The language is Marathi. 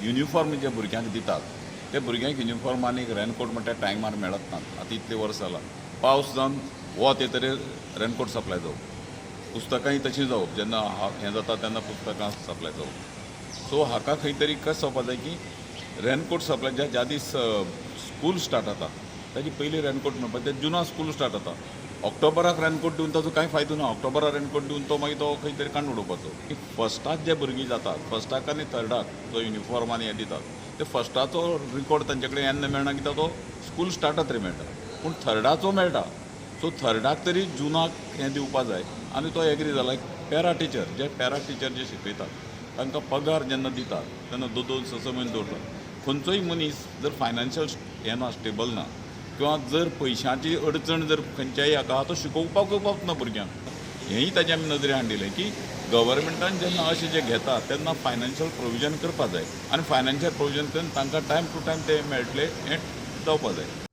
युनिफॉर्म जे भुरग्यांक दितात ते भुरग्यांक युनिफॉर्म आनी रेनकोट म्हणटा टायमार मेळत नात. आतां इतले वर्स जाला. पावस जावन वत येतरे रेनकोट सप्लाय जावप, पुस्तकांय तशीं जावप. जेन्ना हें जाता तेन्ना पुस्तकां सप्लाय जावप. सो हाका खंय तरी कशें जावपा जाय की रेनकोट सप्लाय ज्या दीस स्कूल स्टार्ट जाता ताजी पयलीं रेनकोट मेळपा ते जुना स्कूल स्टार्ट जाता. ऑक्टोबराक रेनकोट दिवन ताजो कांय फायदो ना. ऑक्टोबराक रेनकोट दिवन तो मागीर तो खंय तरी काडून उडोवपाचो. की फस्टाक जे भुरगीं जातात, फस्टाक आनी थर्डाक जो युनिफॉर्म आनी हें दितात ते फस्टाचो रिकॉर्ड तांचे कडेन येन्ना मेळना कित्याक तो स्कूल स्टार्ट जातरी मेळटा. पूण थर्डाचो मेळटा. सो थर्डाक तरी जुनाक हें दिवपा जाय. आनी तो एग्री जाला. पॅरा टिचर जे शिकयतात तांकां पगार जेन्ना दितात तेन्ना 2-2 6 म्हयने दवरतात. खंयचोय मनीस जर फायनान्शियल हें ना, स्टेबल ना, किंवा जर पयशांची अडचण जर खंयच्याय हाका तो शिकोवपाकूय पावतना भुरग्यांक, हेंय ताजे आमी नदरे हाडिल्लें की गव्हर्मेंटान जेन्ना अशें जें घेता तेन्ना फायनान्शियल प्रोविजन करपा जाय. आनी फायनान्शियल प्रोविजन करून तांकां टायम टू टायम ते मेळटले हें जावपा जाय.